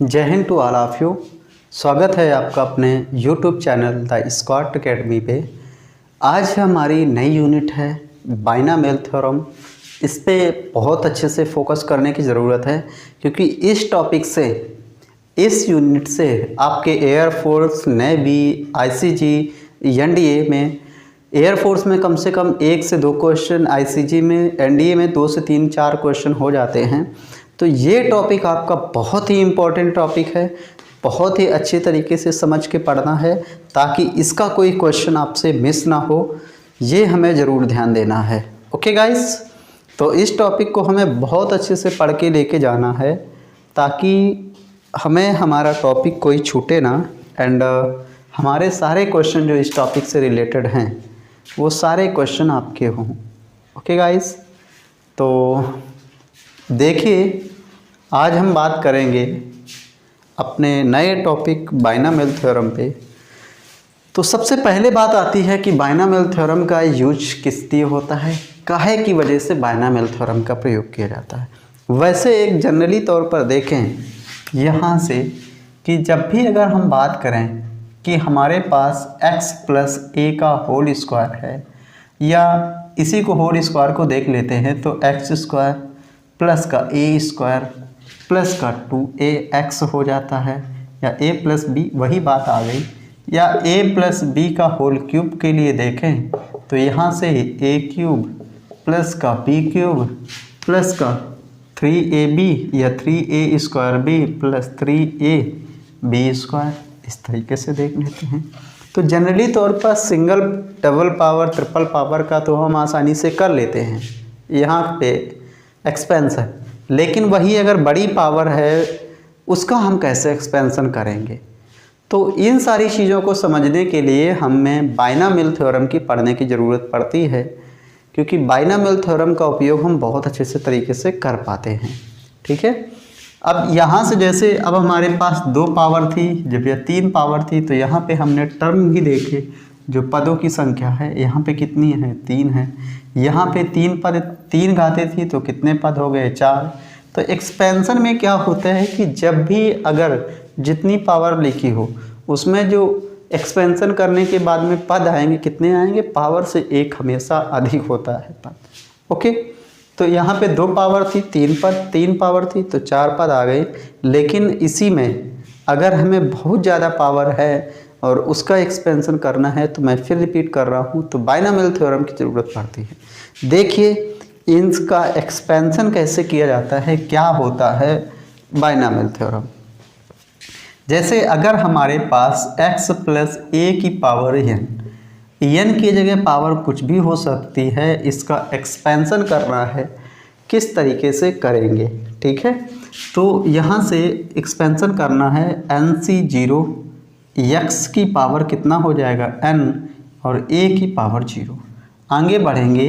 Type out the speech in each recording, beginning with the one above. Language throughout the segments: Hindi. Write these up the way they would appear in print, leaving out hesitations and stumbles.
जय हिंद टू ऑल ऑफ यू। स्वागत है आपका अपने YouTube channel the Scott academy पे। आज हमारी नई यूनिट है बाइनॉमियल थ्योरम। इस पे बहुत अच्छे से फोकस करने की ज़रूरत है क्योंकि इस टॉपिक से, इस यूनिट से आपके एयरफोर्स, नेवी, ICG, NDA में, एयरफोर्स में कम से कम 1 से 2 क्वेश्चन, ICG में, NDA में 2 से 3-4 क्वेश्चन हो जाते हैं। तो ये टॉपिक आपका बहुत ही इम्पोर्टेंट टॉपिक है, बहुत ही अच्छे तरीके से समझ के पढ़ना है ताकि इसका कोई क्वेश्चन आपसे मिस ना हो। ये हमें ज़रूर ध्यान देना है। ओके गाइस, तो इस टॉपिक को हमें बहुत अच्छे से पढ़ के लेके जाना है ताकि हमें हमारा टॉपिक कोई छूटे ना एंड हमारे सारे क्वेश्चन जो इस टॉपिक से रिलेटेड हैं वो सारे क्वेश्चन आपके हों। ओके गाइस, तो देखिए आज हम बात करेंगे अपने नए टॉपिक बाइनॉमियल थ्योरम पे। तो सबसे पहले बात आती है कि बाइनॉमियल थ्योरम का यूज किस लिए होता है, काहे की वजह से बाइनॉमियल थ्योरम का प्रयोग किया जाता है। वैसे एक जनरली तौर पर देखें यहाँ से कि जब भी अगर हम बात करें कि हमारे पास x + a का होल स्क्वायर है, या इसी को होल स्क्वायर को देख लेते हैं तो x² प्लस का a² प्लस का 2ax हो जाता है, या a + b, वही बात आ गई। या a + b का होल क्यूब के लिए देखें तो यहाँ से a³ प्लस का b³ प्लस का 3ab या 3a² प्लस 3ab², इस तरीके से देख लेते हैं। तो जनरली तौर पर single, double power, triple power का तो हम आसानी से कर लेते हैं यहाँ पे एक्सपेंशन, लेकिन वही अगर बड़ी पावर है उसका हम कैसे एक्सपेंशन करेंगे। तो इन सारी चीज़ों को समझने के लिए हमें बाइनॉमियल थ्योरम की पढ़ने की ज़रूरत पड़ती है, क्योंकि बाइनॉमियल थ्योरम का उपयोग हम बहुत अच्छे से तरीके से कर पाते हैं। ठीक है, अब यहाँ से जैसे अब हमारे पास 2 पावर थी, जब यह 3 पावर थी तो यहाँ पे हमने टर्म ही देखे, जो पदों की संख्या है यहाँ पे कितनी है, 3 है। यहाँ पे 3 पद, 3 घातें थी तो कितने पद हो गए, 4। तो एक्सपेंशन में क्या होता है कि जब भी अगर जितनी पावर लिखी हो उसमें जो एक्सपेंशन करने के बाद में पद आएंगे, कितने आएंगे, पावर से 1 हमेशा अधिक होता है पद। ओके, तो यहाँ पे 2 पावर थी, 3 पद, 3 पावर थी तो 4 पद आ गए। लेकिन इसी में अगर हमें बहुत ज़्यादा पावर है और उसका एक्सपेंशन करना है तो मैं फिर रिपीट कर रहा हूँ, तो बाइनॉमियल थ्योरम की ज़रूरत पड़ती है। देखिए इनका एक्सपेंशन कैसे किया जाता है, क्या होता है बाइनॉमियल थ्योरम। जैसे अगर हमारे पास x + a की पावर n की जगह पावर कुछ भी हो सकती है, इसका एक्सपेंशन करना है, किस तरीके से करेंगे। ठीक है, तो यहाँ से एक्सपेंशन करना है NC0, x की पावर कितना हो जाएगा n और a की पावर 0। आगे बढ़ेंगे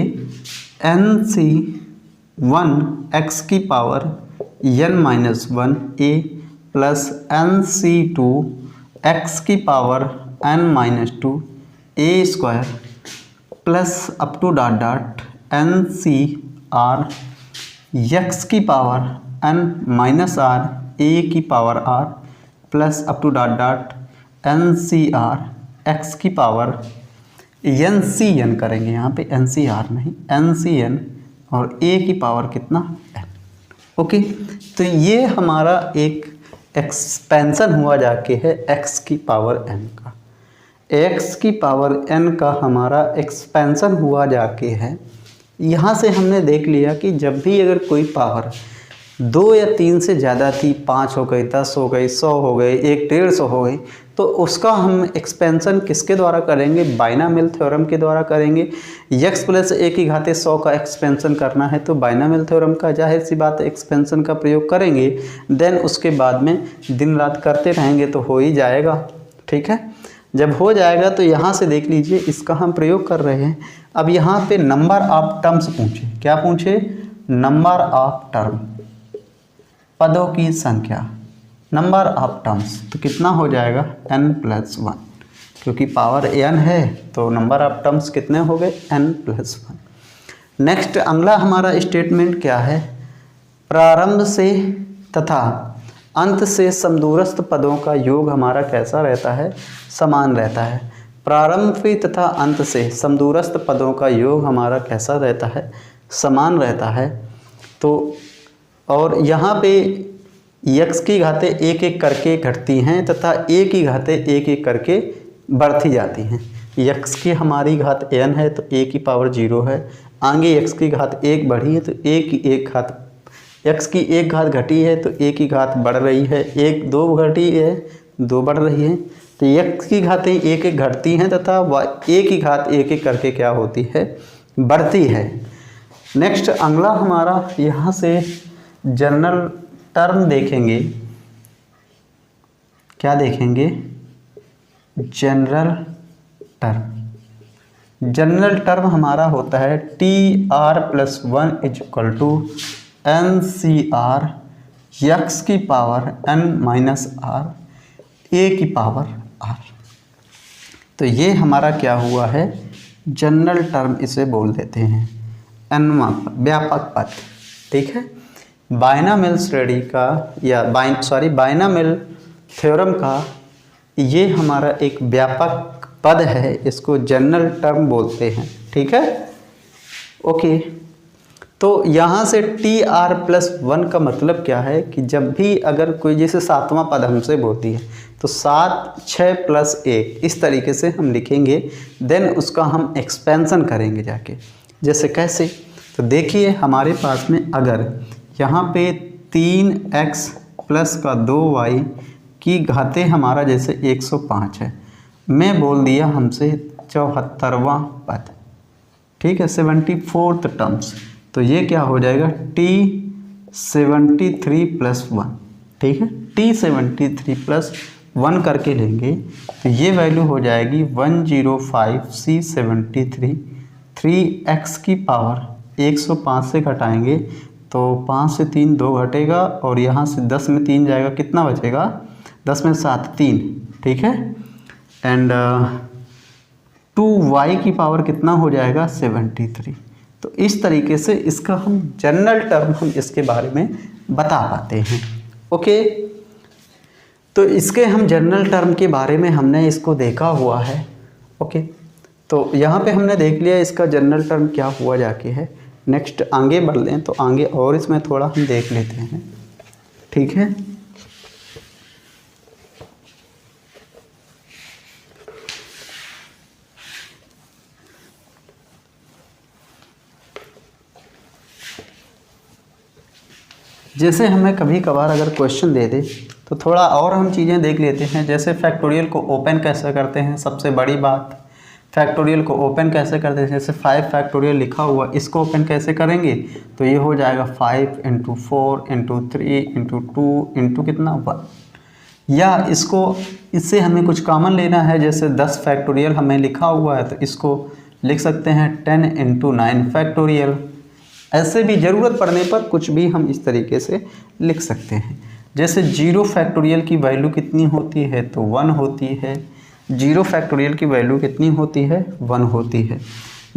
NC1 x की power n-1 a plus NC2 x की power n-2 a² plus up to NCR x की पावर n-r a की power r plus up to NCR x की पावर NCN करेंगे, यहाँ पे NCR नहीं, NCN और a की पावर कितना, n। ओके, तो ये हमारा एक एक्सपेंशन हुआ जाके है x की पावर n का। x की पावर n का हमारा एक्सपेंशन हुआ जाके है। यहाँ से हमने देख लिया कि जब भी अगर कोई पावर 2 या 3 से ज़्यादा थी, 5 हो गई, 10 हो गई, 100 हो गई, 150 हो गई, तो उसका हम एक्सपेंशन किसके द्वारा करेंगे, बाइनॉमियल थ्योरम के द्वारा करेंगे। x + a की घाते 100 का एक्सपेंशन करना है तो बाइनॉमियल थ्योरम का जाहिर सी बात एक्सपेंशन का प्रयोग करेंगे। देन उसके बाद में दिन रात करते रहेंगे तो हो ही जाएगा। ठीक है, जब हो जाएगा तो यहाँ से देख लीजिए इसका हम प्रयोग कर रहे हैं। अब यहाँ पे नंबर ऑफ टर्म्स पूछे, क्या पूछे, नंबर ऑफ टर्म, पदों की संख्या, नंबर ऑफ टर्म्स, तो कितना हो जाएगा n+1, क्योंकि पावर n है तो नंबर ऑफ टर्म्स कितने हो गए, n+1। नेक्स्ट अगला हमारा स्टेटमेंट क्या है, प्रारंभ से तथा अंत से समदूरस्थ पदों का योग हमारा कैसा रहता है, समान रहता है। प्रारंभी तथा अंत से समदूरस्थ पदों का योग हमारा कैसा रहता है, समान रहता है। तो और यहाँ पे यक्स की घातें एक एक करके घटती हैं तथा ए की घातें एक एक करके बढ़ती जाती हैं। यक्स की हमारी घात n है तो a की पावर 0 है, आगे यक्स की घात 1 बढ़ी है तो a की एक घात, यक्स की एक घात घटी है तो a की घात बढ़ रही है, एक दो घटी है 2 बढ़ रही है, तो यक्स की घातें एक एक घटती हैं तथा a की घात एक एक करके क्या होती है, बढ़ती है। नेक्स्ट अगला हमारा यहाँ से जनरल टर्म देखेंगे, क्या देखेंगे, जनरल टर्म। जनरल टर्म हमारा होता है TR+1 = NCR यक्स की पावर n-r a की पावर r। तो ये हमारा क्या हुआ है, जनरल टर्म इसे बोल देते हैं, व्यापक पद। ठीक है, बायनॉमियल श्रेणी का या बायनॉमियल थ्योरम का ये हमारा एक व्यापक पद है, इसको जनरल टर्म बोलते हैं। ठीक है, ओके। तो यहाँ से TR+1 का मतलब क्या है कि जब भी अगर कोई जैसे सातवां पद हमसे बोलती है तो 7 6 + 1 इस तरीके से हम लिखेंगे, देन उसका हम एक्सपेंशन करेंगे जाके। जैसे कैसे, तो देखिए हमारे पास में अगर यहाँ पे 3x + 2y की घातें हमारा जैसे 105 है, मैं बोल दिया हमसे 74वां पद, ठीक है, 74th टर्म्स, तो ये क्या हो जाएगा T73+1। ठीक है, T73+1 करके लेंगे तो ये वैल्यू हो जाएगी 105C73। 3x की पावर 105 से घटाएंगे तो 5 से 3 2 घटेगा और यहाँ से 10 में 3 जाएगा, कितना बचेगा, 10 में 7 3। ठीक है, एंड 2y की पावर कितना हो जाएगा, 73। तो इस तरीके से इसका हम जनरल टर्म हम इसके बारे में बता पाते हैं। ओके, तो इसके हम जनरल टर्म के बारे में हमने इसको देखा हुआ है। ओके, तो यहाँ पे हमने देख लिया इसका जनरल टर्म क्या हुआ जाके है। नेक्स्ट आगे बढ़ लें तो आगे और इसमें थोड़ा हम देख लेते हैं। ठीक है, जैसे हमें कभी कभार अगर क्वेश्चन दे दे तो थोड़ा और हम चीज़ें देख लेते हैं। जैसे फैक्टोरियल को ओपन कैसे करते हैं, सबसे बड़ी बात, फैक्टोरियल को ओपन कैसे करते हैं। जैसे 5 फैक्टोरियल लिखा हुआ, इसको ओपन कैसे करेंगे, तो ये हो जाएगा 5 × 4 × 3 × 2 × कितना 1। या इसको, इससे हमें कुछ कॉमन लेना है, जैसे 10 फैक्टोरियल हमें लिखा हुआ है तो इसको लिख सकते हैं 10 × 9 फैक्टोरियल। ऐसे भी ज़रूरत पड़ने पर कुछ भी हम इस तरीके से लिख सकते हैं। जैसे 0 फैक्टोरियल की वैल्यू कितनी होती है, तो 1 होती है। 0 फैक्टोरियल की वैल्यू कितनी होती है, 1 होती है।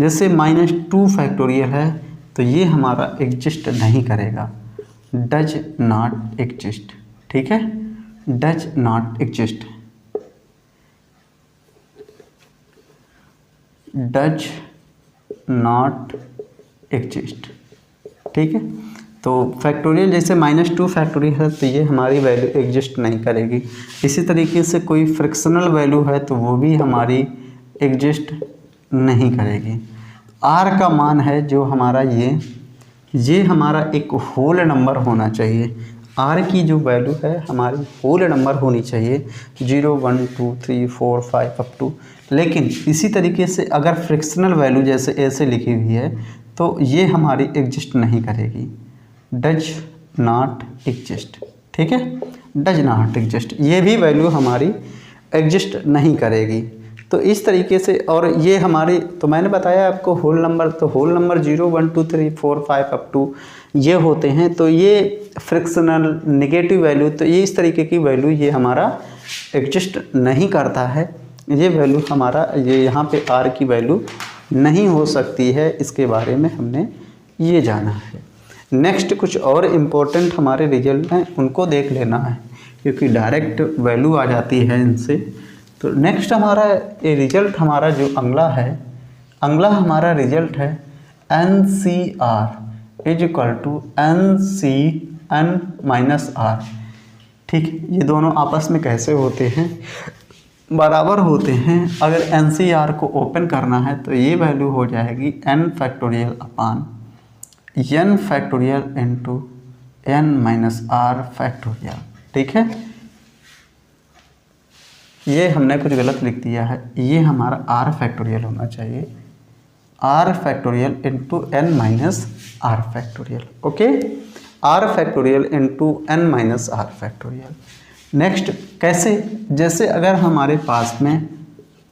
जैसे -2 फैक्टोरियल है तो ये हमारा एग्जिस्ट नहीं करेगा, डज नॉट एग्जिस्ट। ठीक है, does not exist, does not exist. ठीक है, तो फैक्टोरियल जैसे -2 फैक्टोरियल है तो ये हमारी वैल्यू एग्जिस्ट नहीं करेगी। इसी तरीके से कोई फ्रिक्शनल वैल्यू है तो वो भी हमारी एग्जिस्ट नहीं करेगी। r का मान है जो हमारा ये हमारा एक होल नंबर होना चाहिए। r की जो वैल्यू है हमारी होल नंबर होनी चाहिए, 0 1 2 3 4 5 अप टू। लेकिन इसी तरीके से अगर फ्रिक्शनल वैल्यू जैसे ऐसे लिखी हुई है तो ये हमारी एग्जिस्ट नहीं करेगी, डज नॉट एग्जिस्ट। ठीक है, डज नॉट एग्जिस्ट, ये भी वैल्यू हमारी एग्जिस्ट नहीं करेगी। तो इस तरीके से, और ये हमारी, तो मैंने बताया आपको होल नंबर, तो होल नंबर 0 1 2 3 4 5 अप टू ये होते हैं। तो ये फ्रिक्शनल नेगेटिव वैल्यू, तो ये इस तरीके की वैल्यू ये हमारा एग्जिस्ट नहीं करता है। ये वैल्यू हमारा, ये यहाँ पे r की वैल्यू नहीं हो सकती है, इसके बारे में हमने ये जाना है। नेक्स्ट कुछ और इम्पोर्टेंट हमारे रिजल्ट हैं, उनको देख लेना है क्योंकि डायरेक्ट वैल्यू आ जाती है इनसे। तो नेक्स्ट हमारा ये रिजल्ट हमारा जो अगला हमारा रिजल्ट है NCR is equal to NCN-R। ठीक, ये दोनों आपस में कैसे होते हैं, बराबर होते हैं। अगर NCR को ओपन करना है तो ये वैल्यू हो जाएगी n फैक्टोरियल अपान n factorial into n-R factorial. ठीक है, ये हमने कुछ गलत लिख दिया है, ये हमारा r फैक्टोरियल होना चाहिए, r factorial into n-R factorial. Okay, r factorial into n-R factorial. Next कैसे, जैसे अगर हमारे पास में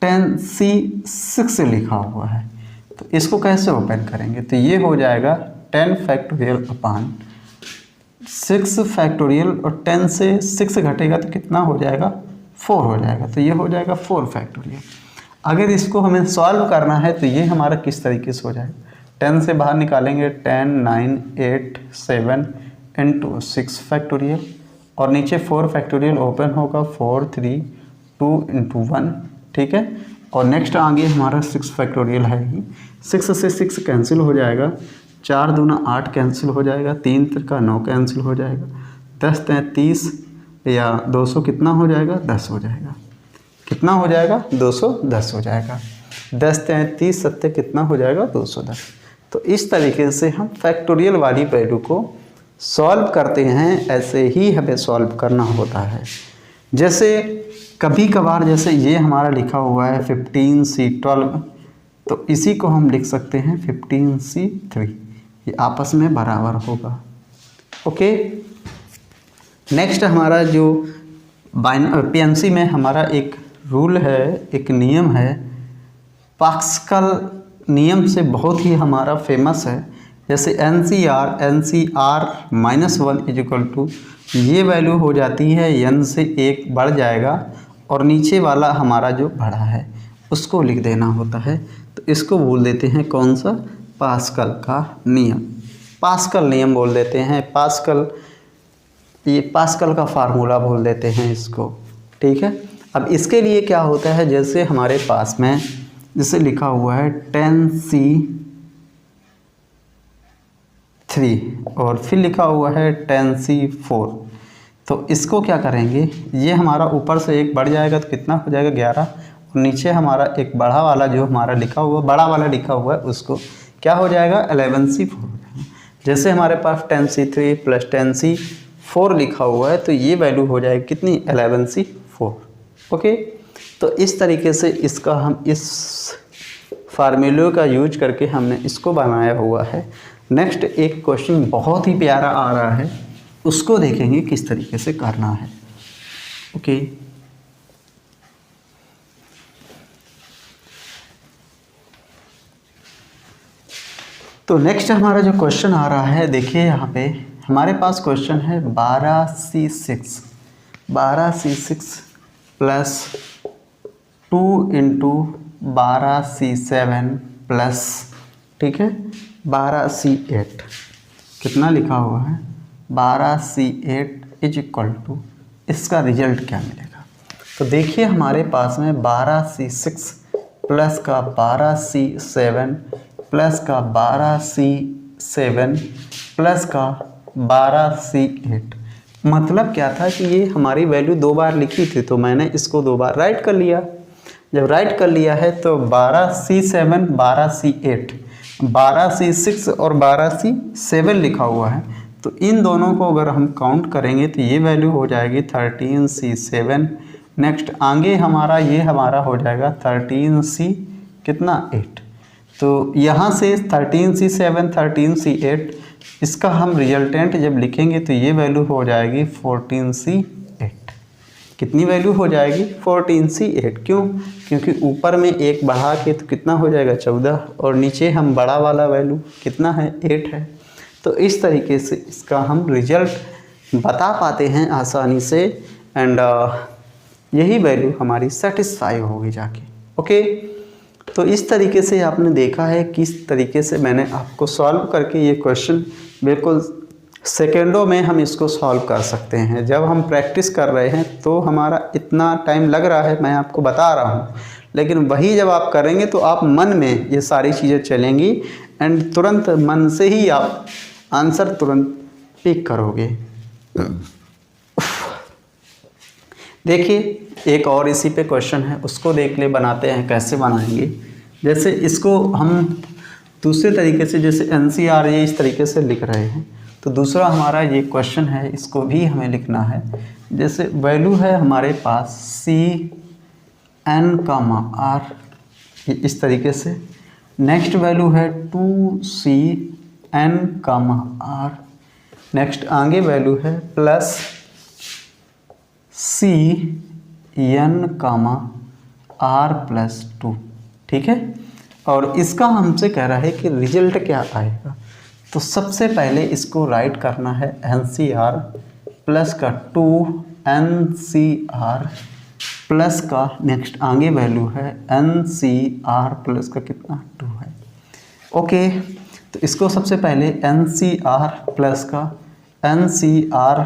10C6 लिखा हुआ है तो इसको कैसे ओपन करेंगे, तो ये हो जाएगा 10 फैक्टोरियल अपान 6 फैक्टोरियल, और 10 से 6 घटेगा तो कितना हो जाएगा, 4 हो जाएगा, तो ये हो जाएगा 4 फैक्टोरियल। अगर इसको हमें सॉल्व करना है तो ये हमारा किस तरीके से हो जाएगा, 10 से बाहर निकालेंगे 10, 9, 8, 7 इंटू 6 फैक्टोरियल, और नीचे 4 फैक्टोरियल ओपन होगा, 4, 3, 2 इंटू 1। ठीक है, और नेक्स्ट आगे हमारा 6 फैक्टोरियल है ही, 6 से 6 कैंसिल हो जाएगा, 4 दूना 8 कैंसिल हो जाएगा, 3 त्रिका 9 कैंसिल हो जाएगा, 10 30 या 200 कितना हो जाएगा, 10 हो जाएगा, कितना हो जाएगा, 210 हो जाएगा, 10 30 सत्ते कितना हो जाएगा, 210। तो इस तरीके से हम फैक्टोरियल वाली वैल्यू को सॉल्व करते हैं, ऐसे ही हमें सॉल्व करना होता है। जैसे कभी कभार जैसे ये हमारा लिखा हुआ है 15C12, तो इसी को हम लिख सकते हैं 15C3, ये आपस में बराबर होगा। ओके, नेक्स्ट हमारा जो PNC में हमारा एक रूल है, एक नियम है, पास्कल नियम से बहुत ही हमारा फेमस है। जैसे NCR-1 इज इक्वल टू, ये वैल्यू हो जाती है n से 1 बढ़ जाएगा, और नीचे वाला हमारा जो बढ़ा है उसको लिख देना होता है। तो इसको बोल देते हैं कौन सा, पास्कल का नियम, पास्कल नियम बोल देते हैं, पास्कल, ये पास्कल का फार्मूला बोल देते हैं इसको। ठीक है, अब इसके लिए क्या होता है, जैसे हमारे पास में जैसे लिखा हुआ है 10C3 और फिर लिखा हुआ है 10C4, तो इसको क्या करेंगे, ये हमारा ऊपर से 1 बढ़ जाएगा तो कितना हो जाएगा, 11, और नीचे हमारा एक बड़ा वाला जो हमारा लिखा हुआ, बड़ा वाला लिखा हुआ है, उसको क्या हो जाएगा, 11C4 हो जाएगा। जैसे हमारे पास 10C3 प्लस 10C4 लिखा हुआ है, तो ये वैल्यू हो जाएगी कितनी, 11C4। ओके, तो इस तरीके से इसका हम इस फार्मूले का यूज करके हमने इसको बनाया हुआ है। नेक्स्ट एक क्वेश्चन बहुत ही प्यारा आ रहा है, उसको देखेंगे किस तरीके से करना है। ओके, तो नेक्स्ट हमारा जो क्वेश्चन आ रहा है, देखिए यहाँ पे हमारे पास क्वेश्चन है 12C6 plus 2 into 12C7 plus, ठीक है, 12C8, कितना लिखा हुआ है, 12C8 इज इक्वल टू, इसका रिजल्ट क्या मिलेगा। तो देखिए हमारे पास में 12C6 प्लस का 12C7 प्लस का 12C7 प्लस का 12C8, मतलब क्या था कि ये हमारी वैल्यू 2 बार लिखी थी, तो मैंने इसको 2 बार राइट कर लिया। जब राइट कर लिया है तो 12C7 12C8, 12C6 और 12C7 लिखा हुआ है, तो इन दोनों को अगर हम काउंट करेंगे तो ये वैल्यू हो जाएगी 13C7। नेक्स्ट आगे हमारा ये हमारा हो जाएगा 13C कितना 8। तो यहाँ से 13C7 13C8 इसका हम रिजल्टेंट जब लिखेंगे तो ये वैल्यू हो जाएगी 14C8। कितनी वैल्यू हो जाएगी 14C8। क्यों? क्योंकि ऊपर में 1 बढ़ा के तो कितना हो जाएगा 14, और नीचे हम बड़ा वाला वैल्यू कितना है 8 है। तो इस तरीके से इसका हम रिजल्ट बता पाते हैं आसानी से, एंड यही वैल्यू हमारी सेटिस्फाई होगी जाके। ओके, तो इस तरीके से आपने देखा है किस तरीके से मैंने आपको सॉल्व करके ये क्वेश्चन बिल्कुल सेकेंडों में हम इसको सॉल्व कर सकते हैं। जब हम प्रैक्टिस कर रहे हैं तो हमारा इतना टाइम लग रहा है, मैं आपको बता रहा हूँ, लेकिन वही जब आप करेंगे तो आप मन में ये सारी चीज़ें चलेंगी एंड तुरंत मन से ही आप आंसर तुरंत पिक करोगे। देखिए एक और इसी पे क्वेश्चन है, उसको देख ले, बनाते हैं कैसे बनाएंगे। जैसे इसको हम दूसरे तरीके से, जैसे NCR ये इस तरीके से लिख रहे हैं, तो दूसरा हमारा ये क्वेश्चन है, इसको भी हमें लिखना है। जैसे वैल्यू है हमारे पास CN, R इस तरीके से। नेक्स्ट वैल्यू है 2CN, R। नेक्स्ट आगे वैल्यू है प्लस CN, R+2। ठीक है, और इसका हमसे कह रहा है कि रिजल्ट क्या आएगा। तो सबसे पहले इसको राइट करना है NCR प्लस का 2NCR प्लस का नेक्स्ट आगे वैल्यू है NCR प्लस का कितना 2 है। ओके, तो इसको सबसे पहले NCR प्लस का NCR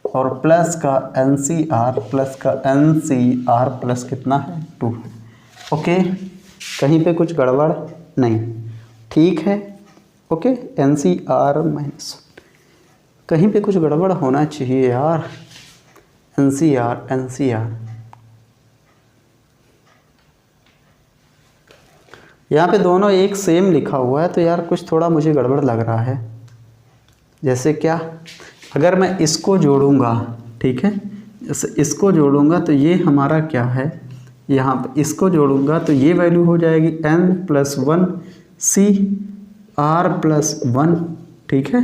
और प्लस का NCR प्लस का NCR प्लस कितना है 2 है। ओके, कहीं पे कुछ गड़बड़ नहीं, ठीक है। ओके, NCR माइनस, कहीं पे कुछ गड़बड़ होना चाहिए यार। NCR यहाँ पे दोनों एक सेम लिखा हुआ है, तो यार कुछ थोड़ा मुझे गड़बड़ लग रहा है। जैसे क्या, अगर मैं इसको जोड़ूंगा, ठीक है, जैसे इसको जोड़ूंगा तो ये हमारा क्या है, यहाँ पे इसको जोड़ूंगा तो ये वैल्यू हो जाएगी N+1 CR+1। ठीक है,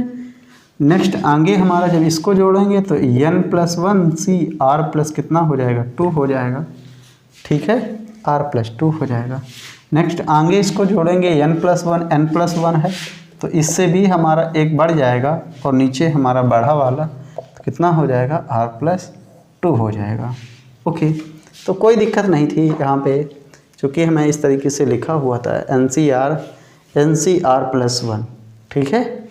नेक्स्ट आगे हमारा जब इसको जोड़ेंगे तो N+1 CR प्लस कितना हो जाएगा 2 हो जाएगा। ठीक है, R+2 हो जाएगा। नेक्स्ट आगे इसको जोड़ेंगे N+1 N+1 है, तो इससे भी हमारा एक बढ़ जाएगा और नीचे हमारा बढ़ा वाला तो कितना हो जाएगा R+2 हो जाएगा। ओके, तो कोई दिक्कत नहीं थी यहाँ पे, चूँकि हमें इस तरीके से लिखा हुआ था NCR+1। ठीक है,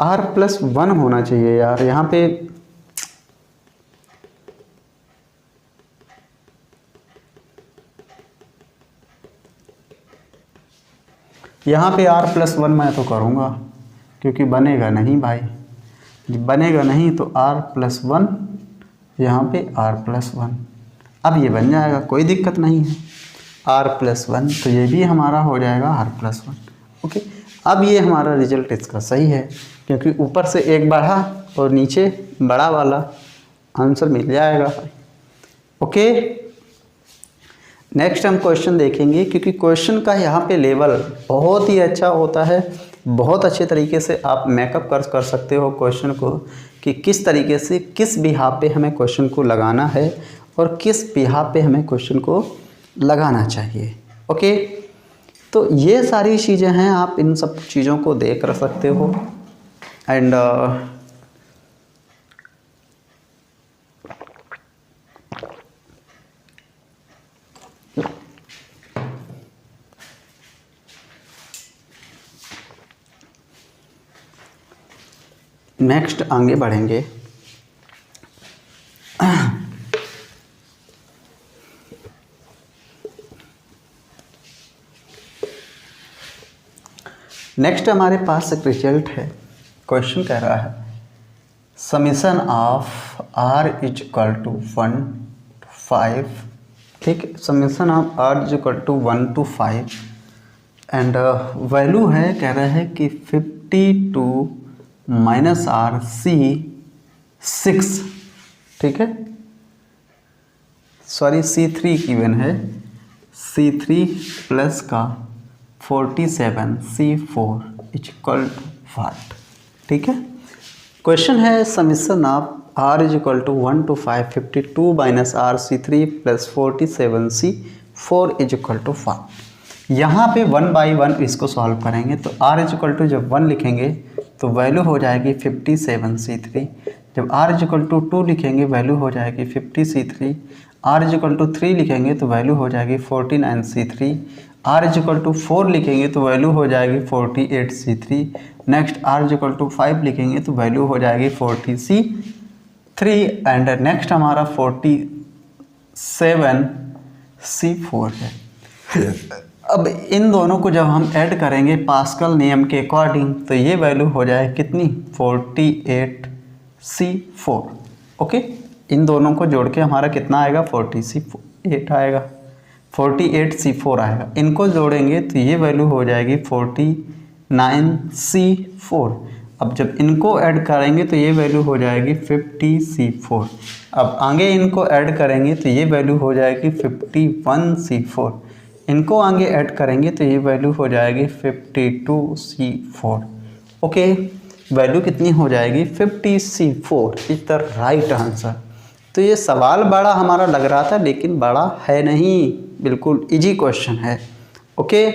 R+1 होना चाहिए यार। यहाँ पे R+1 मैं तो करूँगा, क्योंकि बनेगा नहीं भाई, बनेगा नहीं तो R+1, यहाँ पे R+1, अब ये बन जाएगा, कोई दिक्कत नहीं है। R+1 तो ये भी हमारा हो जाएगा R+1। ओके, अब ये हमारा रिजल्ट इसका सही है, क्योंकि ऊपर से एक बढ़ा और नीचे बड़ा वाला आंसर मिल जाएगा। ओके, नेक्स्ट हम क्वेश्चन देखेंगे, क्योंकि क्वेश्चन का यहाँ पे लेवल बहुत ही अच्छा होता है। बहुत अच्छे तरीके से आप मेकअप कर सकते हो क्वेश्चन को, कि किस तरीके से किस बिहाफ पे हमें क्वेश्चन को लगाना है और किस बिहाफ पे हमें क्वेश्चन को लगाना चाहिए। ओके, तो ये सारी चीज़ें हैं, आप इन सब चीज़ों को देख कर सकते हो। एंड नेक्स्ट आगे बढ़ेंगे। नेक्स्ट हमारे पास एक रिजल्ट है। क्वेश्चन कह रहा है समीशन ऑफ R = 1 to 5। ठीक, summation of R = 1 to 5 and value है, कह रहा है कि 52 -R C6। ठीक है, सॉरी C3 गिवन है, C3 प्लस का 47 C4 = 5। ठीक है, क्वेश्चन है summation of R = 1 to 5 52 -R C3 + 47 C4 = 5। यहाँ पे 1 by 1 इसको सॉल्व करेंगे, तो R = जब 1 लिखेंगे तो वैल्यू हो जाएगी 57 C3। जब R = 2 लिखेंगे वैल्यू हो जाएगी 50 C3। R = 3 लिखेंगे तो वैल्यू हो जाएगी 49 C3। r is equal to 4 लिखेंगे तो वैल्यू हो जाएगी 48C3। Next r is equal to 5 लिखेंगे तो वैल्यू हो जाएगी 40C3 एंड नेक्स्ट हमारा 47C4 है। अब इन दोनों को जब हम ऐड करेंगे पास्कल नियम के अकॉर्डिंग तो ये वैल्यू हो जाए कितनी 48C4। ओके, इन दोनों को जोड़ के हमारा कितना आएगा 48 आएगा, 48C4 आएगा। इनको जोड़ेंगे तो ये वैल्यू हो जाएगी 49C4। अब जब इनको ऐड करेंगे तो ये वैल्यू हो जाएगी 50C4। अब आगे इनको ऐड करेंगे तो ये वैल्यू हो जाएगी 51C4। इनको आगे ऐड करेंगे तो ये वैल्यू हो जाएगी 52C4। ओके, वैल्यू कितनी हो जाएगी 50C4 is the right answer. तो ये सवाल बड़ा हमारा लग रहा था लेकिन बड़ा है नहीं, बिल्कुल इजी क्वेश्चन है। ओके,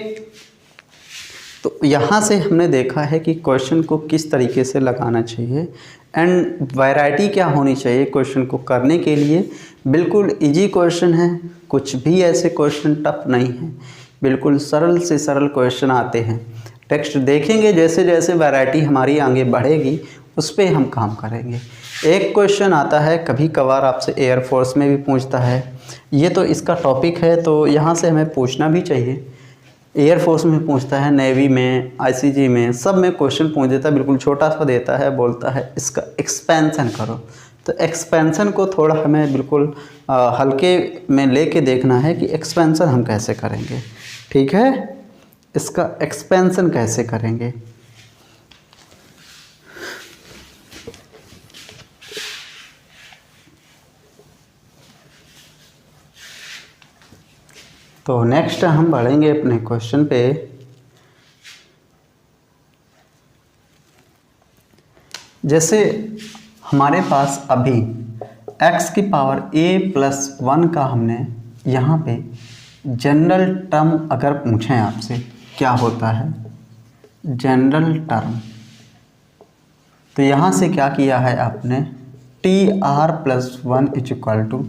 तो यहाँ से हमने देखा है कि क्वेश्चन को किस तरीके से लगाना चाहिए एंड वैरायटी क्या होनी चाहिए क्वेश्चन को करने के लिए। बिल्कुल इजी क्वेश्चन है, कुछ भी ऐसे क्वेश्चन टफ नहीं है, बिल्कुल सरल से सरल क्वेश्चन आते हैं। टेक्स्ट देखेंगे, जैसे जैसे वैरायटी हमारी आगे बढ़ेगी उस पर हम काम करेंगे। एक क्वेश्चन आता है कभी कभार आपसे एयरफोर्स में भी पूछता है, ये तो इसका टॉपिक है तो यहाँ से हमें पूछना भी चाहिए। एयरफोर्स में पूछता है, नेवी में, आईसीजी में, सब में क्वेश्चन पूछ देता है, बिल्कुल छोटा सा देता है, बोलता है इसका एक्सपेंशन करो। तो एक्सपेंशन को थोड़ा हमें बिल्कुल हल्के में लेके देखना है कि एक्सपेंशन हम कैसे करेंगे। ठीक है, इसका एक्सपेंशन कैसे करेंगे। तो नेक्स्ट हम बढ़ेंगे अपने क्वेश्चन पे। जैसे हमारे पास अभी x की पावर a+1 का हमने यहाँ पे जनरल टर्म अगर पूछें आपसे क्या होता है जनरल टर्म, तो यहाँ से क्या किया है आपने tr+1 इज इक्वल टू,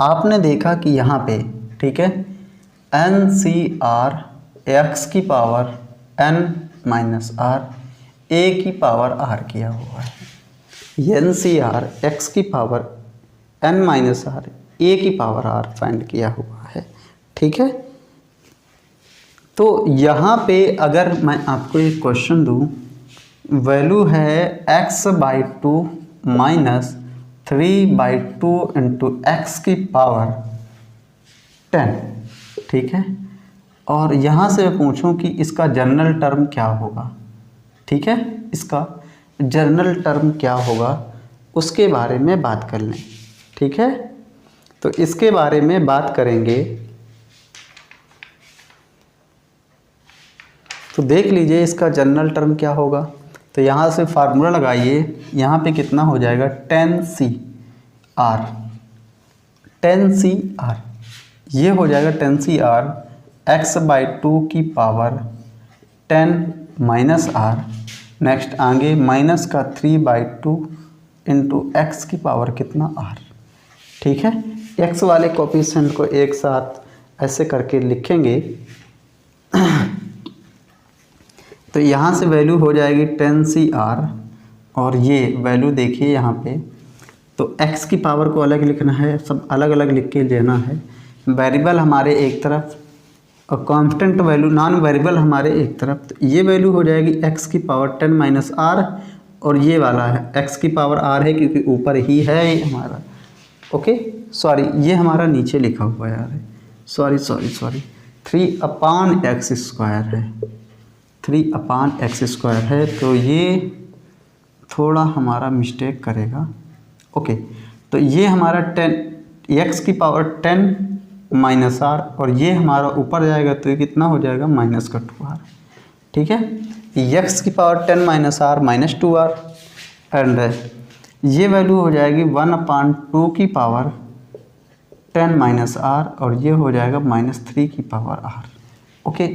आपने देखा कि यहाँ पे ठीक है NCR x की पावर n-r a की पावर r किया हुआ है। NCR x की पावर n-r a की पावर r फाइंड किया हुआ है। ठीक है, तो यहाँ पे अगर मैं आपको एक क्वेश्चन दूँ, वैल्यू है x/2 माइनस 3/2 इंटू x की पावर 10। ठीक है, और यहाँ से मैं पूछूं कि इसका जनरल टर्म क्या होगा। ठीक है, इसका जनरल टर्म क्या होगा उसके बारे में बात कर लें। ठीक है, तो इसके बारे में बात करेंगे तो देख लीजिए इसका जनरल टर्म क्या होगा। तो यहाँ से फार्मूला लगाइए, यहाँ पे कितना हो जाएगा 10CR, 10CR ये हो जाएगा 10CR x/2 की पावर 10-r, नेक्स्ट आगे माइनस का 3/2 इंटू एक्स की पावर कितना r। ठीक है, x वाले कोफिशिएंट को एक साथ ऐसे करके लिखेंगे तो यहाँ से वैल्यू हो जाएगी 10CR और ये वैल्यू देखिए यहाँ पे, तो x की पावर को अलग लिखना है, सब अलग अलग लिख के लेना है। वेरिएबल हमारे एक तरफ और कांस्टेंट वैल्यू नॉन वेरिएबल हमारे एक तरफ। तो ये वैल्यू हो जाएगी x की पावर 10-r और ये वाला है x की पावर r है क्योंकि ऊपर ही है ये हमारा। ओके, सॉरी ये हमारा नीचे लिखा हुआ है यार, सॉरी 3/x² है, 3/x² है, तो ये थोड़ा हमारा मिस्टेक करेगा। ओके, तो ये हमारा 10 x की पावर 10-r और ये हमारा ऊपर जाएगा तो ये कितना हो जाएगा -2r। ठीक है, x की पावर 10-r -2r एंड ये वैल्यू हो जाएगी 1/2 की पावर 10-r और ये हो जाएगा -3 की पावर r। ओके,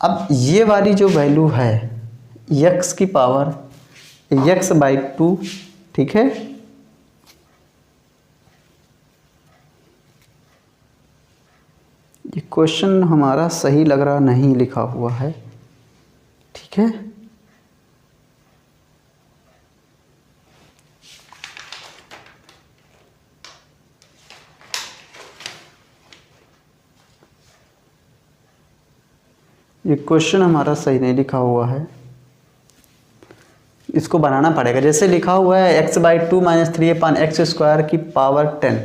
अब ये वाली जो वैल्यू है x की पावर x/2, ठीक है, ये क्वेश्चन हमारा सही लग रहा नहीं लिखा हुआ है, ठीक है। ये क्वेश्चन हमारा सही नहीं लिखा हुआ है, इसको बनाना पड़ेगा। जैसे लिखा हुआ है x/2 - 3/x² की पावर 10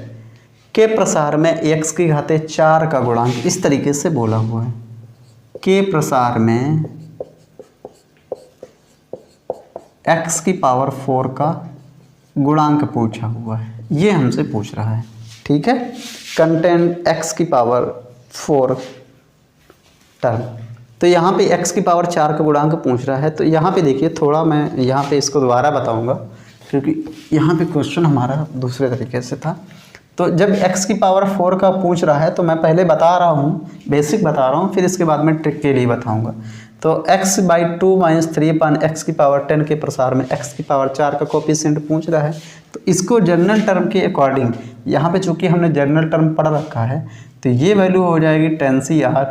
के प्रसार में x की घाते 4 का गुणांक, इस तरीके से बोला हुआ है। के प्रसार में x की पावर 4 का गुणांक पूछा हुआ है, ये हमसे पूछ रहा है, ठीक है। कंटेंट x की पावर 4 टर्म, तो यहाँ पे x की पावर 4 का गुणांक पूछ रहा है। तो यहाँ पे देखिए, थोड़ा मैं यहाँ पे इसको दोबारा बताऊँगा, क्योंकि यहाँ पे क्वेश्चन हमारा दूसरे तरीके से था। तो जब x की पावर 4 का पूछ रहा है तो मैं पहले बता रहा हूँ, बेसिक बता रहा हूँ, फिर इसके बाद में ट्रिक के लिए बताऊँगा। तो x/2 - 3/x की पावर 10 के प्रसार में x की पावर 4 का कोफिशिएंट पूछ रहा है। तो इसको जनरल टर्म के अकॉर्डिंग, यहाँ पे चूँकि हमने जनरल टर्म पढ़ रखा है, तो ये वैल्यू हो जाएगी 10CR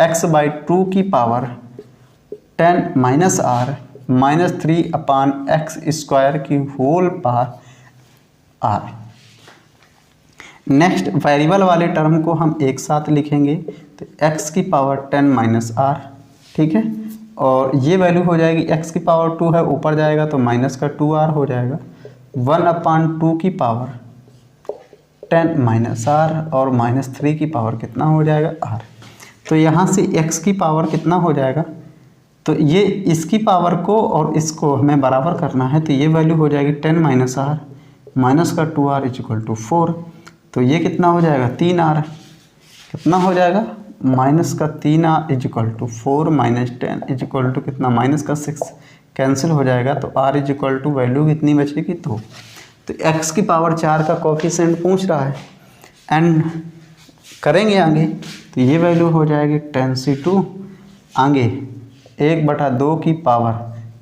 x/2 की पावर 10 - r - 3/x² की whole power r। Next variable वाले टर्म को हम एक साथ लिखेंगे, तो x की पावर 10 - r, ठीक है। और ये वैल्यू हो जाएगी, x की पावर 2 है, ऊपर जाएगा तो माइनस का 2r हो जाएगा, 1/2 की पावर 10 - r और -3 की पावर कितना हो जाएगा, r। तो यहाँ से x की पावर कितना हो जाएगा, तो ये इसकी पावर को और इसको हमें बराबर करना है, तो ये वैल्यू हो जाएगी 10 - r माइनस का 2r = 4। तो ये कितना हो जाएगा, 3r, कितना हो जाएगा, माइनस का 3r = 4 - 10 कितना, माइनस का 6, कैंसिल हो जाएगा। तो r वैल्यू कितनी बचेगी, 2। तो x की पावर 4 का कोफिशिएंट पूछ रहा है, एंड करेंगे आगे, तो ये वैल्यू हो जाएगी 10c2 आगे 1/2 की पावर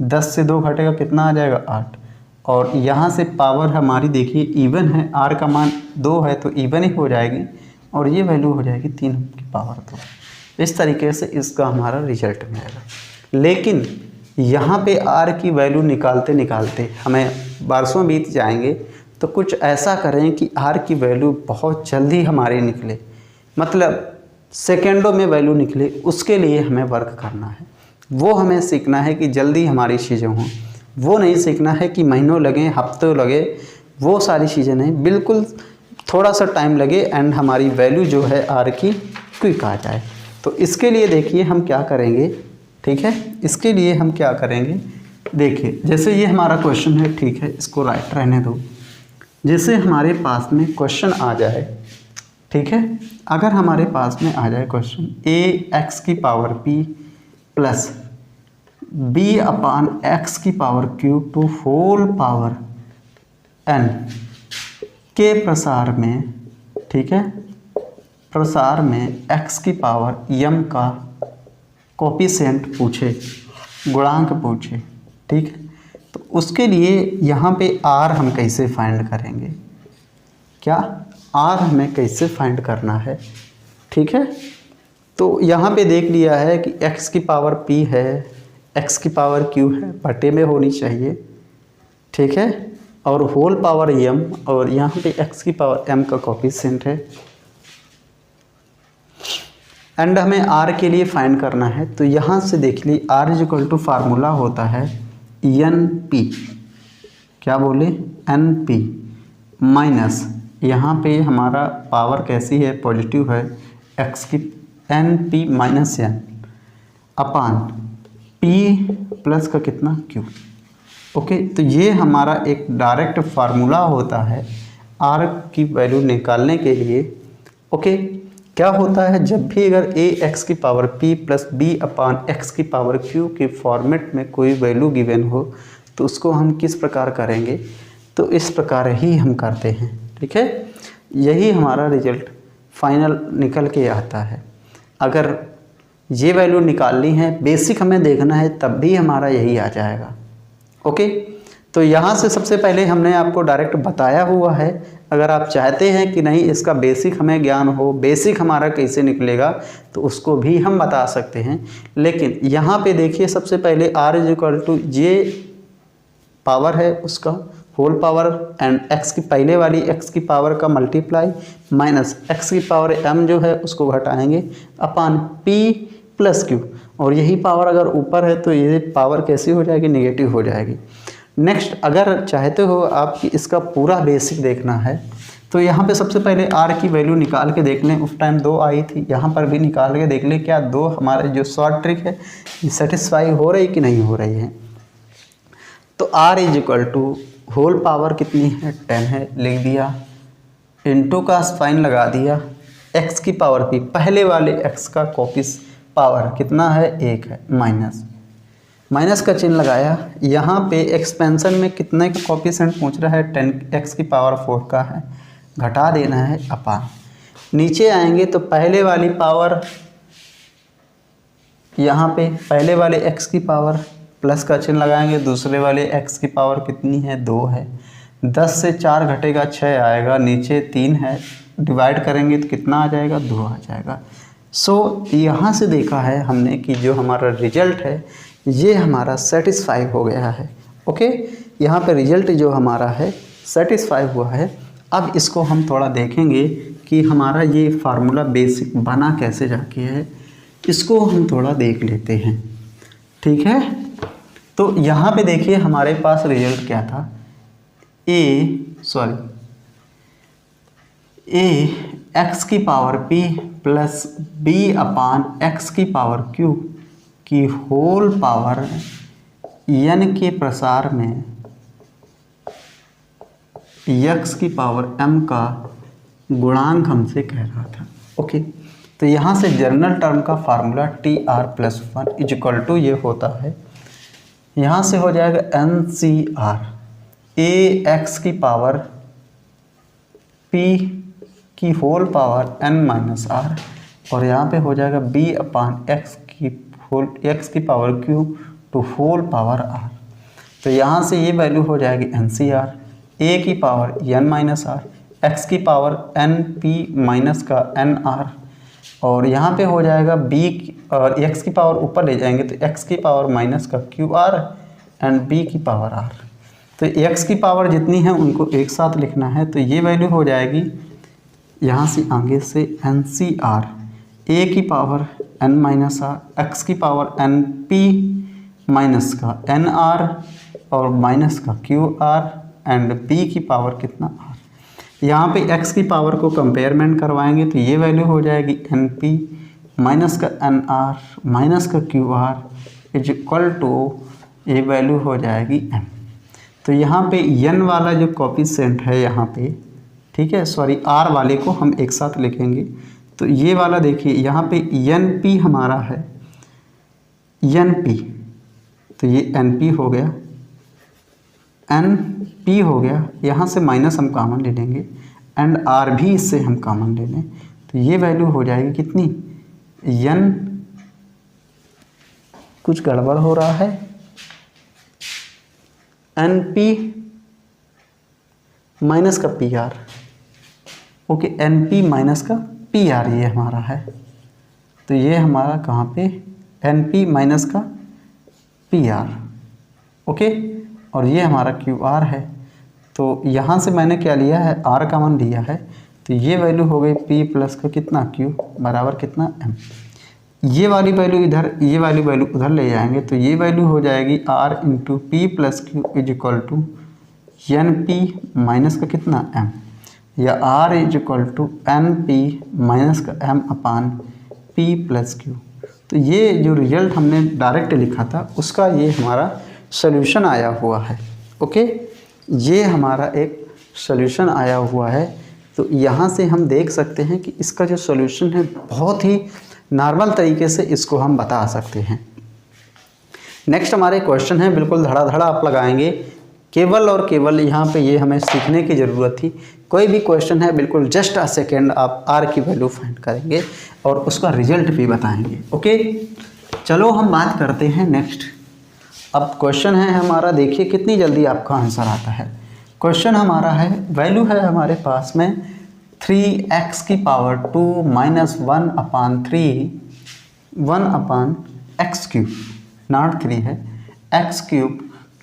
10 से 2 घटेगा, कितना आ जाएगा, 8। और यहाँ से पावर हमारी देखिए इवन है, r का मान 2 है तो इवन ही हो जाएगी, और ये वैल्यू हो जाएगी 3 की पावर 2। इस तरीके से इसका हमारा रिजल्ट मिलेगा। लेकिन यहाँ पे r की वैल्यू निकालते निकालते हमें बरसों बीत जाएंगे, तो कुछ ऐसा करें कि r की वैल्यू बहुत जल्दी हमारी निकले, मतलब सेकेंडों में वैल्यू निकले। उसके लिए हमें वर्क करना है, वो हमें सीखना है कि जल्दी हमारी चीज़ें हों। वो नहीं सीखना है कि महीनों लगे, हफ्तों लगे, वो सारी चीज़ें नहीं, बिल्कुल थोड़ा सा टाइम लगे एंड हमारी वैल्यू जो है r की क्विक आ जाए। तो इसके लिए देखिए हम क्या करेंगे, ठीक है। इसके लिए हम क्या करेंगे, देखिए जैसे ये हमारा क्वेश्चन है, ठीक है, इसको राइट रहने दो। जैसे हमारे पास में क्वेश्चन आ जाए, ठीक है, अगर हमारे पास में आ जाए क्वेश्चन ax की पावर p प्लस b/x की power q to whole power n के प्रसार में, ठीक है, प्रसार में x की पावर m का कोफिशिएंट पूछे, गुणांक पूछे, ठीक है। तो उसके लिए यहाँ पे r हम कैसे फाइंड करेंगे, क्या r हमें कैसे फाइंड करना है, ठीक है। तो यहाँ पे देख लिया है कि x की पावर p है, x की पावर q है, बटे में होनी चाहिए, ठीक है, और होल पावर m, और यहाँ पे x की पावर m का कोफिशिएंट है, एंड हमें r के लिए फाइंड करना है। तो यहाँ से देख ली r फार्मूला होता है NP, क्या बोले, NP माइनस, यहाँ पे हमारा पावर कैसी है, पॉजिटिव है, x की NP माइनस n अपान p प्लस का कितना q। ओके, तो ये हमारा एक डायरेक्ट फार्मूला होता है r की वैल्यू निकालने के लिए। ओके, क्या होता है, जब भी अगर ax की पावर p प्लस b/x की पावर q के फॉर्मेट में कोई वैल्यू गिवन हो, तो उसको हम किस प्रकार करेंगे, तो इस प्रकार ही हम करते हैं, ठीक है। यही हमारा रिजल्ट फाइनल निकल के आता है। अगर ये वैल्यू निकालनी है, बेसिक हमें देखना है, तब भी हमारा यही आ जाएगा। ओके, तो यहाँ से सबसे पहले हमने आपको डायरेक्ट बताया हुआ है अगर आप चाहते हैं कि नहीं इसका बेसिक हमें ज्ञान हो, बेसिक हमारा कैसे निकलेगा, तो उसको भी हम बता सकते हैं। लेकिन यहाँ पे देखिए सबसे पहले r इज इक्वल टू ये पावर है उसका होल पावर एंड x की पहले वाली x की पावर का मल्टीप्लाई माइनस x की पावर m जो है उसको घटाएंगे अपान p प्लस q, और यही पावर अगर ऊपर है तो ये पावर कैसी हो जाएगी, नेगेटिव हो जाएगी। नेक्स्ट अगर चाहते हो आपकी इसका पूरा बेसिक देखना है तो यहाँ पे सबसे पहले r की वैल्यू निकाल के देख लें। उस टाइम 2 आई थी, यहाँ पर भी निकाल के देख लें क्या 2 हमारे जो शॉर्ट ट्रिक है ये सेटिस्फाई हो रही कि नहीं हो रही है। तो r is equal to whole power कितनी है 10 है, लिख दिया, इनटू का साइन लगा दिया, x की पावर p पहले वाले x का कॉपीस पावर कितना है 1 है, माइनस का चिन्ह लगाया। यहाँ पे एक्सपेंशन में कितने का कॉफिशिएंट पूछ रहा है 10x की पावर 4 का है, घटा देना है अपान। नीचे आएंगे तो पहले वाली पावर यहाँ पे पहले वाले x की पावर प्लस का चिन्ह लगाएंगे, दूसरे वाले x की पावर कितनी है 2 है, 10 से 4 घटेगा 6 आएगा, नीचे 3 है, डिवाइड करेंगे तो कितना आ जाएगा 2 आ जाएगा। सो यहाँ से देखा है हमने कि जो हमारा रिजल्ट है ये हमारा सेटिस्फाई हो गया है। ओके, यहाँ पे रिजल्ट जो हमारा है सेटिस्फाई हुआ है। अब इसको हम थोड़ा देखेंगे कि हमारा ये फार्मूला बेसिक बना कैसे जाके है, इसको हम थोड़ा देख लेते हैं। ठीक है, तो यहाँ पे देखिए हमारे पास रिजल्ट क्या था, ए एक्स की पावर p प्लस बी अपान एक्स की पावर q की होल पावर n के प्रसार में x की पावर m का गुणांक हमसे कह रहा था। ओके, तो यहाँ से जनरल टर्म का formula TR plus 1 is equal to ये होता है, यहाँ से हो जाएगा NCR ए एक्स की पावर p की whole power n minus r, और यहाँ पे हो जाएगा b अपान x की power q to whole power r। तो यहाँ से ये वैल्यू हो जाएगी NCR a की power n minus r, x की पावर np माइनस का nr, और यहाँ पे हो जाएगा b और x की पावर ऊपर ले जाएंगे तो x की पावर माइनस का qr एंड b की पावर r। तो x की पावर जितनी है उनको एक साथ लिखना है, तो ये वैल्यू हो जाएगी यहाँ से आगे से NCR a की power n minus r, x की पावर np माइनस का nr और माइनस का qr एंड b की पावर कितना r। यहाँ पे x की पावर को कंपेयरमेंट करवाएंगे तो ये वैल्यू हो जाएगी np माइनस का nr माइनस का qr इज इक्वल टू ये वैल्यू हो जाएगी m। तो यहाँ पे n वाला जो कोफिशिएंट है यहाँ पे, ठीक है, सॉरी r वाले को हम एक साथ लिखेंगे। तो ये वाला देखिए यहाँ पे np हमारा है np, तो ये np हो गया, np हो गया, यहाँ से माइनस हम कॉमन ले लेंगे एंड r भी इससे हम कॉमन ले लें तो ये वैल्यू हो जाएगी कितनी n, कुछ गड़बड़ हो रहा है, np माइनस का pr। ओके, np माइनस का pr ये हमारा है, तो ये हमारा कहाँ पे np माइनस का pr। ओके, और ये हमारा qr है। तो यहाँ से मैंने क्या लिया है, r का मान लिया है, तो ये वैल्यू हो गई p प्लस का कितना q बराबर कितना m। ये वाली वैल्यू इधर, ये वाली वैल्यू उधर ले जाएंगे तो ये वैल्यू हो जाएगी r into p plus q is equal to n p minus का कितना m, या r is equal to n p minus का m upon p plus q. तो ये जो रिजल्ट हमने डायरेक्ट लिखा था उसका ये हमारा सोल्यूशन आया हुआ है। ओके, ये हमारा एक सोल्यूशन आया हुआ है। तो यहाँ से हम देख सकते हैं कि इसका जो सोल्यूशन है बहुत ही नॉर्मल तरीके से इसको हम बता सकते हैं। नेक्स्ट हमारे क्वेश्चन है, बिल्कुल धड़ाधड़ा आप लगाएंगे, केवल और केवल यहाँ पे ये हमें सीखने की ज़रूरत थी। कोई भी क्वेश्चन है बिल्कुल जस्ट अ सेकेंड आप r की वैल्यू फाइंड करेंगे और उसका रिजल्ट भी बताएंगे। ओके, चलो हम बात करते हैं नेक्स्ट। अब क्वेश्चन है हमारा, देखिए कितनी जल्दी आपका आंसर आता है। क्वेश्चन हमारा है, वैल्यू है हमारे पास में 3x की पावर 2 माइनस 1/x³ नॉट 3 है, x³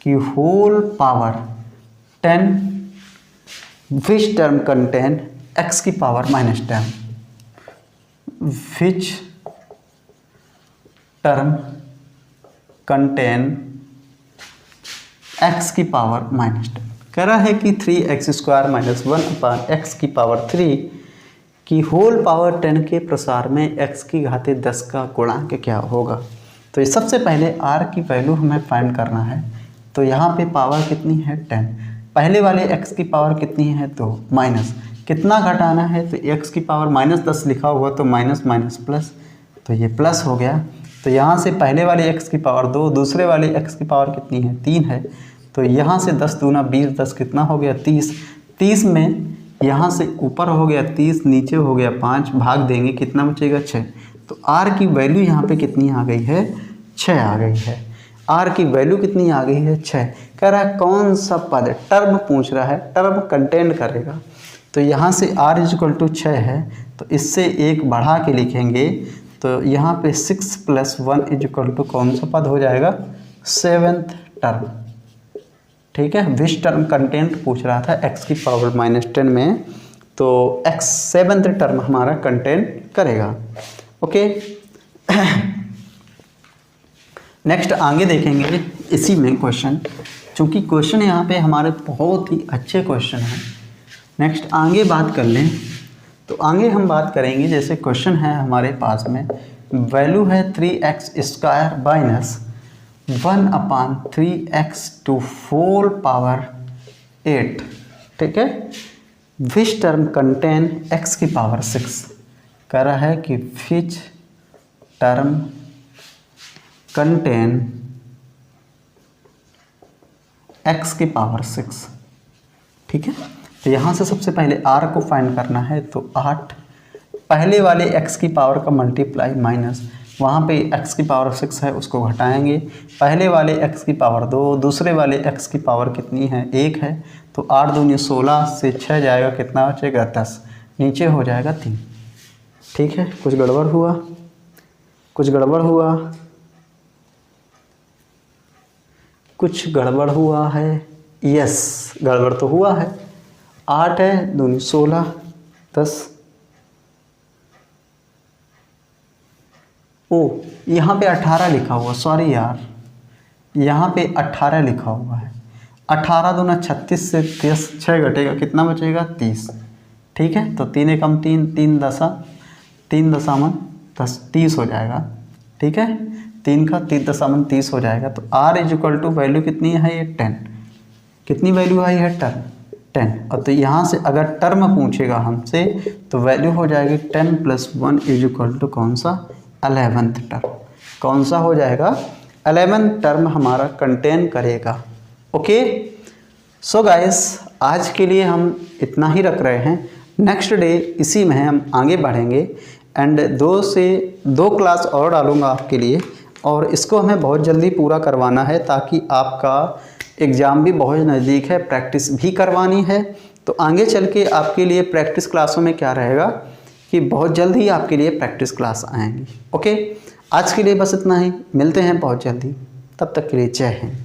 की whole power 10 which term contain x की power -10, which term contain x की पावर -10। कह रहा है कि 3x² माइनस 1/x की पावर 3 की होल पावर 10 के प्रसार में x की घाते 10 का गुणांक क्या होगा। तो ये सबसे पहले r की वैल्यू हमें फाइंड करना है। तो यहाँ पे पावर कितनी है 10, पहले वाले x की पावर कितनी है 2, माइनस कितना घटाना है, तो x की पावर -10 लिखा हुआ तो माइनस माइनस प्लस, तो ये प्लस हो गया। तो यहाँ से पहले वाले x की पावर 2, दूसरे वाले x की पावर कितनी है 3 है, तो यहाँ से 10 दूना 20, 10 कितना हो गया 30, 30 में यहाँ से ऊपर हो गया 30, नीचे हो गया 5, भाग देंगे कितना बचेगा 6। तो r की वैल्यू यहाँ पे कितनी आ गई है 6 आ गई है। r की वैल्यू कितनी आ गई है 6। कह रहा है कौन सा पद, टर्म पूछ रहा है, टर्म कंटेन करेगा। तो यहाँ से r = 6 है, तो इससे एक बढ़ा के लिखेंगे, तो यहाँ पे 6 + 1 = कौन सा पद हो जाएगा 7th टर्म। ठीक है, विच टर्म कंटेंट पूछ रहा था x की पावर -10 में, तो x 7th टर्म हमारा कंटेंट करेगा। ओके, नेक्स्ट आगे देखेंगे इसी में क्वेश्चन, चूँकि क्वेश्चन यहाँ पे हमारे बहुत ही अच्छे क्वेश्चन हैं। नेक्स्ट आगे बात कर लें, तो आगे हम बात करेंगे, जैसे क्वेश्चन है हमारे पास में, वैल्यू है 3x² माइनस 1/3x² 8। ठीक है, विच टर्म कंटेन x की पावर 6। कह रहा है कि विच टर्म कंटेन x की पावर 6। ठीक है, तो यहाँ से सबसे पहले r को फाइंड करना है, तो 8 पहले वाले x की पावर का मल्टीप्लाई माइनस वहाँ पे x की पावर 6 है उसको घटाएंगे, पहले वाले x की पावर 2, दूसरे वाले x की पावर कितनी है 1 है, तो 8 दूनी 16 से 6 जाएगा, कितना बचेगा 10, नीचे हो जाएगा 3। ठीक है, कुछ गड़बड़ हुआ, कुछ गड़बड़ हुआ, कुछ गड़बड़ हुआ है, यस गड़बड़ तो हुआ है। 8 है दूनी 16, 10, ओ यहाँ पे 18 लिखा हुआ, सॉरी यार, यहाँ पे 18 लिखा हुआ है। 18 दूना 36 से 6 घटेगा, कितना बचेगा 30। ठीक है, तो 3 एकम 3, 3 दशा 3 दशामन 10, 30 हो जाएगा। ठीक है, 3 का 3 दशामन 30 हो जाएगा। तो r = वैल्यू कितनी है ये 10, कितनी वैल्यू आई है टर्म 10। और तो यहाँ से अगर टर्म पूछेगा हमसे तो वैल्यू हो जाएगी 10 + 1 = कौन सा 11th टर्म, कौन सा हो जाएगा 11th टर्म हमारा कंटेन करेगा। ओके, सो गाइस आज के लिए हम इतना ही रख रहे हैं। नेक्स्ट डे इसी में हम आगे बढ़ेंगे एंड 2 क्लास और डालूंगा आपके लिए, और इसको हमें बहुत जल्दी पूरा करवाना है ताकि आपका एग्ज़ाम भी बहुत नज़दीक है, प्रैक्टिस भी करवानी है। तो आगे चल के आपके लिए प्रैक्टिस क्लासों में क्या रहेगा कि बहुत जल्द ही आपके लिए प्रैक्टिस क्लास आएंगी। ओके, आज के लिए बस इतना ही, मिलते हैं बहुत जल्दी, तब तक के लिए जय हिंद।